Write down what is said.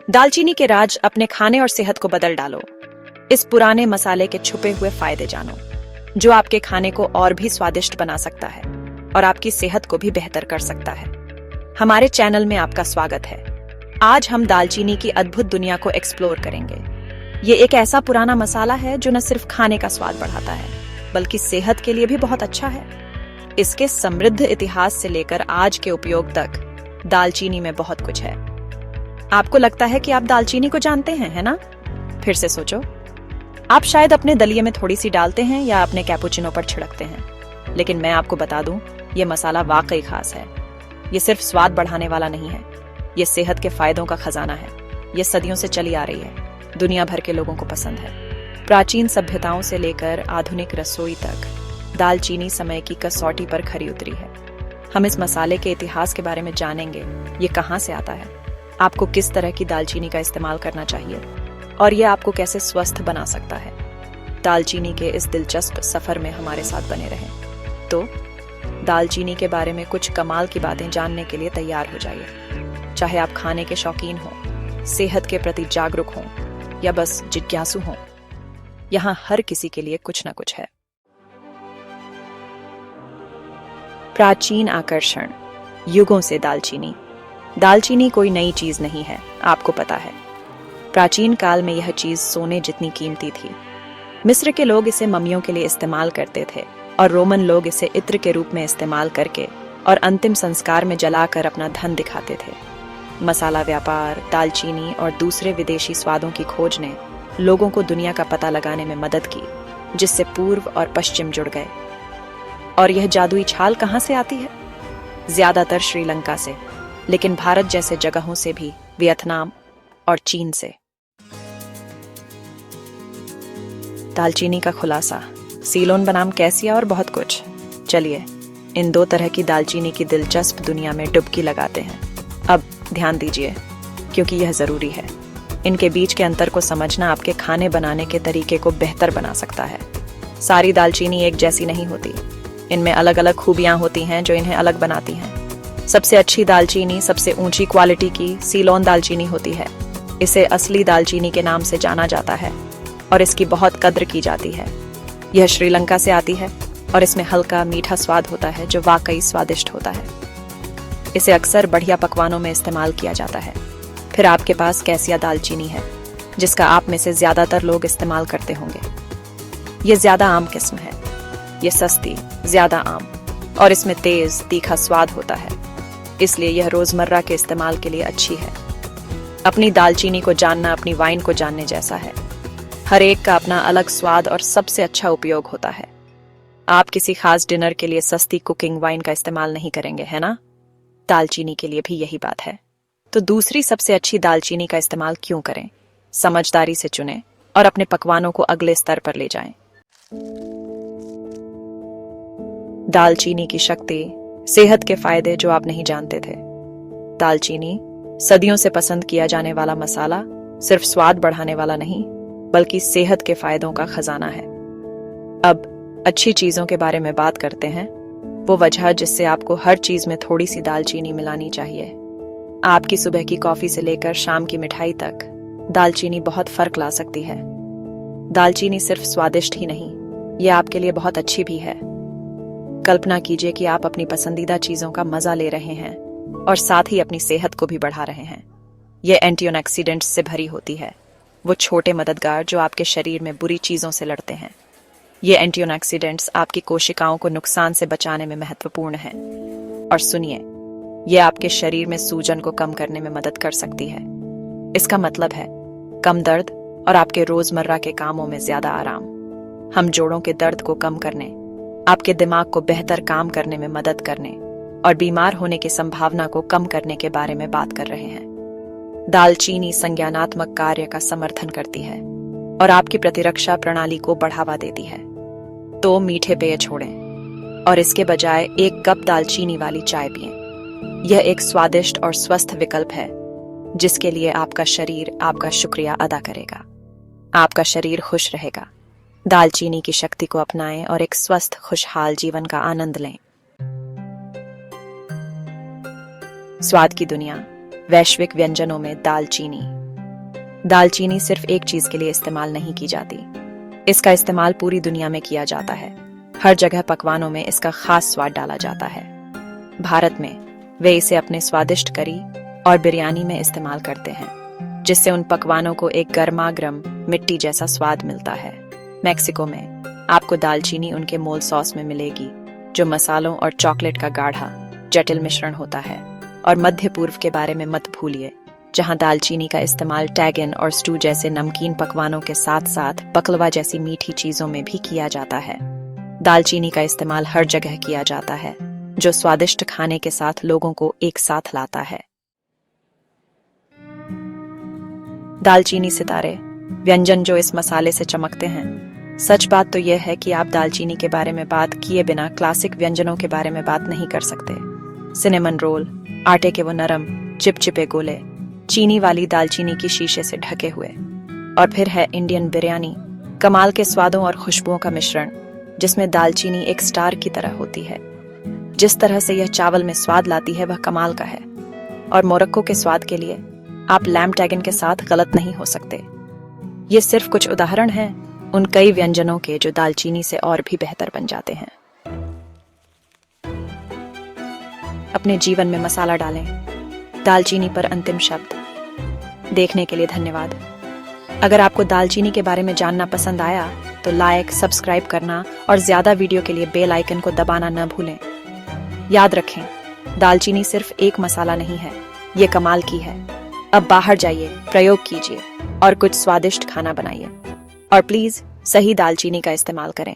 दालचीनी के राज अपने खाने और सेहत को बदल डालो। इस पुराने मसाले के छुपे हुए फायदे जानो, जो आपके खाने को और भी स्वादिष्ट बना सकता है और आपकी सेहत को भी बेहतर कर सकता है। हमारे चैनल में आपका स्वागत है। आज हम दालचीनी की अद्भुत दुनिया को एक्सप्लोर करेंगे। ये एक ऐसा पुराना मसाला है जो न सिर्फ खाने का स्वाद बढ़ाता है, बल्कि सेहत के लिए भी बहुत अच्छा है। इसके समृद्ध इतिहास से लेकर आज के उपयोग तक दालचीनी में बहुत कुछ है। आपको लगता है कि आप दालचीनी को जानते हैं, है ना? फिर से सोचो। आप शायद अपने दलिये में थोड़ी सी डालते हैं या अपने कैपुचिनो पर छिड़कते हैं, लेकिन मैं आपको बता दूं, ये मसाला वाकई खास है। ये सिर्फ स्वाद बढ़ाने वाला नहीं है, ये सेहत के फायदों का खजाना है। ये सदियों से चली आ रही है, दुनिया भर के लोगों को पसंद है। प्राचीन सभ्यताओं से लेकर आधुनिक रसोई तक दालचीनी समय की कसौटी पर खरी उतरी है। हम इस मसाले के इतिहास के बारे में जानेंगे। ये कहाँ से आता है, आपको किस तरह की दालचीनी का इस्तेमाल करना चाहिए और ये आपको कैसे स्वस्थ बना सकता है। दालचीनी के इस दिलचस्प सफर में हमारे साथ बने रहें। तो दालचीनी के बारे में कुछ कमाल की बातें जानने के लिए तैयार हो जाइए। चाहे आप खाने के शौकीन हों, सेहत के प्रति जागरूक हों या बस जिज्ञासु हों, यहाँ हर किसी के लिए कुछ न कुछ है। प्राचीन आकर्षण, युगों से दालचीनी। दालचीनी कोई नई चीज नहीं है, आपको पता है। प्राचीन काल में यह चीज सोने जितनी कीमती थी। मिस्र के लोग इसे मम्मियों के लिए इस्तेमाल करते थे और रोमन लोग इसे इत्र के रूप में इस्तेमाल करके और अंतिम संस्कार में जलाकर अपना धन दिखाते थे। मसाला व्यापार, दालचीनी और दूसरे विदेशी स्वादों की खोज ने लोगों को दुनिया का पता लगाने में मदद की, जिससे पूर्व और पश्चिम जुड़ गए। और यह जादुई छाल कहाँ से आती है? ज्यादातर श्रीलंका से, लेकिन भारत जैसे जगहों से भी, वियतनाम और चीन से। दालचीनी का खुलासा, सीलोन बनाम कैसिया और बहुत कुछ। चलिए इन दो तरह की दालचीनी की दिलचस्प दुनिया में डुबकी लगाते हैं। अब ध्यान दीजिए, क्योंकि यह जरूरी है। इनके बीच के अंतर को समझना आपके खाने बनाने के तरीके को बेहतर बना सकता है। सारी दालचीनी एक जैसी नहीं होती, इनमें अलग अलग खूबियां होती हैं जो इन्हें अलग बनाती हैं। सबसे अच्छी दालचीनी सबसे ऊंची क्वालिटी की सीलोन दालचीनी होती है। इसे असली दालचीनी के नाम से जाना जाता है और इसकी बहुत कद्र की जाती है। यह श्रीलंका से आती है और इसमें हल्का मीठा स्वाद होता है जो वाकई स्वादिष्ट होता है। इसे अक्सर बढ़िया पकवानों में इस्तेमाल किया जाता है। फिर आपके पास कैसिया दालचीनी है, जिसका आप में से ज्यादातर लोग इस्तेमाल करते होंगे। ये ज्यादा आम किस्म है। ये सस्ती, ज्यादा आम और इसमें तेज तीखा स्वाद होता है, इसलिए यह रोजमर्रा के इस्तेमाल के लिए अच्छी है। अपनी दालचीनी को जानना अपनी वाइन को जानने जैसा है। हर एक का अपना अलग स्वाद और सबसे अच्छा उपयोग होता है। आप किसी खास डिनर के लिए सस्ती कुकिंग वाइन का इस्तेमाल नहीं करेंगे, है ना? दालचीनी के लिए भी यही बात है। तो दूसरी सबसे अच्छी दालचीनी का इस्तेमाल क्यों करें? समझदारी से चुनें और अपने पकवानों को अगले स्तर पर ले जाएं। दालचीनी की शक्ति, सेहत के फायदे जो आप नहीं जानते थे। दालचीनी सदियों से पसंद किया जाने वाला मसाला सिर्फ स्वाद बढ़ाने वाला नहीं, बल्कि सेहत के फायदों का खजाना है। अब अच्छी चीजों के बारे में बात करते हैं, वो वजह जिससे आपको हर चीज में थोड़ी सी दालचीनी मिलानी चाहिए। आपकी सुबह की कॉफी से लेकर शाम की मिठाई तक दालचीनी बहुत फर्क ला सकती है। दालचीनी सिर्फ स्वादिष्ट ही नहीं, ये आपके लिए बहुत अच्छी भी है। कल्पना कीजिए कि आप अपनी पसंदीदा चीजों का मजा ले रहे हैं और साथ ही अपनी सेहत को भी बढ़ा रहे हैं। ये एंटीऑक्सीडेंट्स से भरी होती है, वो छोटे मददगार जो आपके शरीर में बुरी चीजों से लड़ते हैं। ये एंटीऑक्सीडेंट्स आपकी कोशिकाओं को नुकसान से बचाने में महत्वपूर्ण हैं। और सुनिए, ये आपके शरीर में सूजन को कम करने में मदद कर सकती है। इसका मतलब है कम दर्द और आपके रोजमर्रा के कामों में ज्यादा आराम। हम जोड़ों के दर्द को कम करने, आपके दिमाग को बेहतर काम करने में मदद करने और बीमार होने की संभावना को कम करने के बारे में बात कर रहे हैं। दालचीनी संज्ञानात्मक कार्य का समर्थन करती है और आपकी प्रतिरक्षा प्रणाली को बढ़ावा देती है। तो मीठे पेय छोड़ें और इसके बजाय एक कप दालचीनी वाली चाय पिएं। यह एक स्वादिष्ट और स्वस्थ विकल्प है, जिसके लिए आपका शरीर आपका शुक्रिया अदा करेगा। आपका शरीर खुश रहेगा। दालचीनी की शक्ति को अपनाएं और एक स्वस्थ खुशहाल जीवन का आनंद लें। स्वाद की दुनिया, वैश्विक व्यंजनों में दालचीनी। दालचीनी सिर्फ एक चीज के लिए इस्तेमाल नहीं की जाती, इसका इस्तेमाल पूरी दुनिया में किया जाता है। हर जगह पकवानों में इसका खास स्वाद डाला जाता है। भारत में वे इसे अपने स्वादिष्ट करी और बिरयानी में इस्तेमाल करते हैं, जिससे उन पकवानों को एक गर्मा-गर्म मिट्टी जैसा स्वाद मिलता है। मेक्सिको में आपको दालचीनी उनके मोल सॉस में मिलेगी, जो मसालों और चॉकलेट का गाढ़ा जटिल मिश्रण होता है। और मध्य पूर्व के बारे में मत भूलिए, जहां दालचीनी का इस्तेमाल टैगिन और स्टू जैसे नमकीन पकवानों के साथ साथ बकलवा जैसी मीठी चीजों में भी किया जाता है। दालचीनी का इस्तेमाल हर जगह किया जाता है, जो स्वादिष्ट खाने के साथ लोगों को एक साथ लाता है। दालचीनी सितारे, व्यंजन जो इस मसाले से चमकते हैं। सच बात तो यह है कि आप दालचीनी के बारे में बात किए बिना क्लासिक व्यंजनों के बारे में बात नहीं कर सकते। सिनेमन रोल, आटे के वो नरम चिपचिपे गोले, चीनी वाली दालचीनी की शीशे से ढके हुए, और फिर है इंडियन बिरयानी, कमाल के स्वादों और खुशबुओं का मिश्रण, जिसमें दालचीनी एक स्टार की तरह होती है। जिस तरह से यह चावल में स्वाद लाती है वह कमाल का है। और मोरक्को के स्वाद के लिए आप लैम्ब टैगिन के साथ गलत नहीं हो सकते। ये सिर्फ कुछ उदाहरण हैं उन कई व्यंजनों के जो दालचीनी से और भी बेहतर बन जाते हैं। अपने जीवन में मसाला डालें। दालचीनी पर अंतिम शब्द। देखने के लिए धन्यवाद। अगर आपको दालचीनी के बारे में जानना पसंद आया तो लाइक, सब्सक्राइब करना और ज्यादा वीडियो के लिए बेल आइकन को दबाना न भूलें। याद रखें, दालचीनी सिर्फ एक मसाला नहीं है, ये कमाल की है। अब बाहर जाइए, प्रयोग कीजिए और कुछ स्वादिष्ट खाना बनाइए। और प्लीज सही दालचीनी का इस्तेमाल करें।